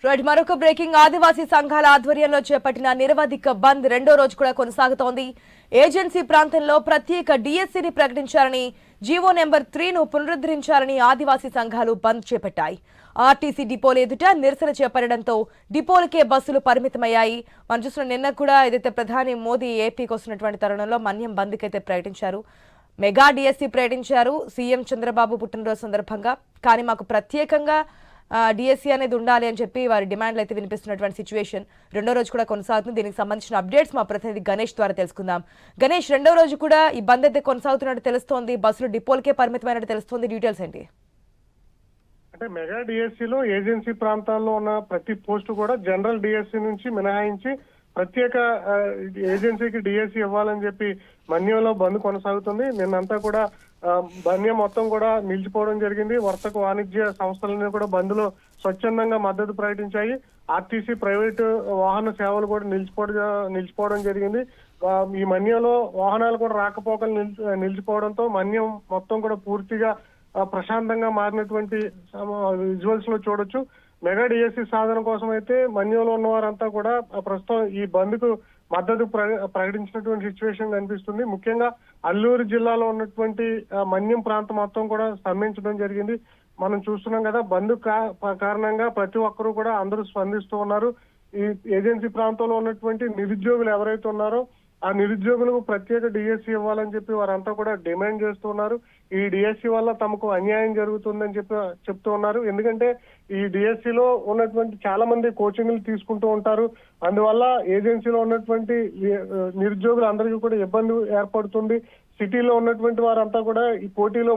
Right మరొక breaking ఆదివాసీ సంఘాల ఆధ్వర్యంలో చేపట్టిన నిరవధిక బంద్ రెండో రోజు కూడా కొనసాగుతోంది. ఏజెన్సీ ప్రాంతంలో ప్రత్యేక డిఎస్సీని ప్రకటించారని జీవో నెంబర్ 3ను పునరుద్ధరించారని ఆదివాసీ సంఘాలు బంద్ చేపట్టాయి. ఆర్టీసీ డిపోల ఎదుట నిరసన చేపట్టడంతో డిపోలకే బస్సులు పరిమితమయ్యాయి. మనం చూసిన నిన్న కూడా ఏదైతే ప్రధాని మోదీ ఏపీకి వస్తున్నటువంటి తరుణంలో మన్యం బంద్కి అయితే ప్రకటించారు. మెగా డిఎస్సీ ప్రకటించారు సీఎం చంద్రబాబు పుట్టినరోజు సందర్భంగా. కానీ మాకు ప్రత్యేకంగా డిఎస్సీ అనేది ఉండాలి అని చెప్పి వారి డిమాండ్లు అయితే వినిపిస్తున్నటువంటి సిచ్యువేషన్ రెండో రోజు కూడా కొనసాగుతుంది. దీనికి సంబంధించిన అప్డేట్స్ మా ప్రతినిధి గణేష్ ద్వారా తెలుసుకుందాం. గణేష్, రెండో రోజు కూడా ఈ బంద్ అయితే కొనసాగుతున్నట్టు తెలుస్తోంది, బస్సులు డిపోలకే పరిమితమైనట్టు తెలుస్తోంది, డీటెయిల్స్ ఏంటి? అంటే మెగా డిఎస్సీలో ఏజెన్సీ ప్రాంతాల్లో ఉన్న ప్రతి పోస్టు కూడా జనరల్ డిఎస్సీ నుంచి మినహాయించి ప్రత్యేక ఏజెన్సీకి డిఎస్సీ ఇవ్వాలని చెప్పి మన్యంలో బంద్ కొనసాగుతుంది. నిన్నంతా కూడా మన్యం మొత్తం కూడా నిలిచిపోవడం జరిగింది. వర్తక వాణిజ్య సంస్థలన్నీ కూడా బంద్లో స్వచ్ఛందంగా మద్దతు ప్రకటించాయి. ఆర్టీసీ ప్రైవేటు వాహన సేవలు కూడా నిలిచిపోవడం జరిగింది. ఈ మన్యంలో వాహనాలు కూడా రాకపోకలు నిలిచిపోవడంతో మన్యం మొత్తం కూడా పూర్తిగా ప్రశాంతంగా మారినటువంటి విజువల్స్ లో చూడొచ్చు. మెగా డిఎస్సీ సాధన కోసం అయితే మన్యంలో ఉన్న వారంతా కూడా ప్రస్తుతం ఈ బంద్ కు మద్దతు ప్రకటించినటువంటి సిచ్యువేషన్ కనిపిస్తుంది. ముఖ్యంగా అల్లూరు జిల్లాలో ఉన్నటువంటి మన్యం ప్రాంతం మొత్తం కూడా స్తంభించడం జరిగింది. మనం చూస్తున్నాం కదా, బంద్ కారణంగా ప్రతి ఒక్కరూ కూడా అందరూ స్పందిస్తూ ఉన్నారు. ఈ ఏజెన్సీ ప్రాంతంలో ఉన్నటువంటి నిరుద్యోగులు ఎవరైతే ఉన్నారో ఆ నిరుద్యోగులకు ప్రత్యేక డిఎస్సీ ఇవ్వాలని చెప్పి వారంతా కూడా డిమాండ్ చేస్తున్నారు. ఈ డిఎస్సీ వల్ల తమకు అన్యాయం జరుగుతుందని చెప్తూ ఉన్నారు. ఎందుకంటే ఈ డిఎస్సీలో ఉన్నటువంటి చాలా మంది కోచింగ్లు తీసుకుంటూ ఉంటారు. అందువల్ల ఏజెన్సీలో ఉన్నటువంటి నిరుద్యోగులు అందరికీ కూడా ఇబ్బంది ఏర్పడుతుంది. సిటీలో ఉన్నటువంటి వారంతా కూడా ఈ పోటీలో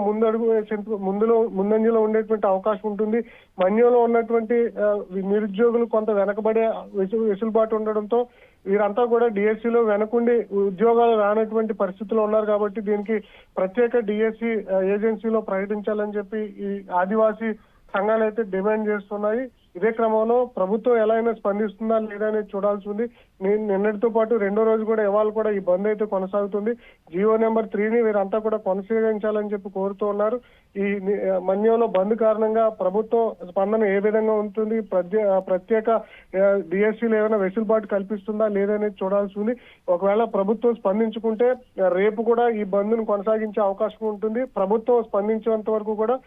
ముందంజలో ఉండేటువంటి అవకాశం ఉంటుంది. మన్యంలో ఉన్నటువంటి నిరుద్యోగులు కొంత వెనకబడే వెసులుబాటు ఉండడంతో వీరంతా కూడా డిఎస్సీలో వెనకుండి ఉద్యోగాలు రానటువంటి పరిస్థితుల్లో ఉన్నారు. కాబట్టి దీనికి ప్రత్యేక డిఎస్సీ ఏజెన్సీలో ప్రకటించాలని చెప్పి ఈ ఆదివాసీ సంఘాలు అయితే డిమాండ్ చేస్తున్నాయి. ఇదే క్రమంలో ప్రభుత్వం ఎలా అయినా స్పందిస్తుందా లేదా అనేది చూడాల్సి ఉంది. నిన్నటితో పాటు రెండో రోజు కూడా ఇవాళ కూడా ఈ బంద్ అయితే కొనసాగుతుంది. జీవో నెంబర్ 3ని వీరంతా కూడా కొనసాగించాలని చెప్పి కోరుతూ ఉన్నారు. ఈ మన్యంలో బంద్ కారణంగా ప్రభుత్వం స్పందన ఏ విధంగా ఉంటుంది, ప్రత్యేక డిఎస్సీలు ఏమైనా వెసులుబాటు కల్పిస్తుందా లేదనేది చూడాల్సి ఉంది. ఒకవేళ ప్రభుత్వం స్పందించుకుంటే రేపు కూడా ఈ బంద్ను కొనసాగించే అవకాశం ఉంటుంది. ప్రభుత్వం స్పందించేంత వరకు కూడా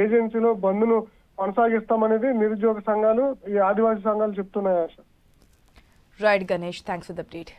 ఏజెన్సీలో బంద్ను కొనసాగిస్తామనేది నిరుద్యోగ సంఘాలు, ఈ ఆదివాసీ సంఘాలు చెప్తున్నాయి. Right Ganesh, thanks for the update.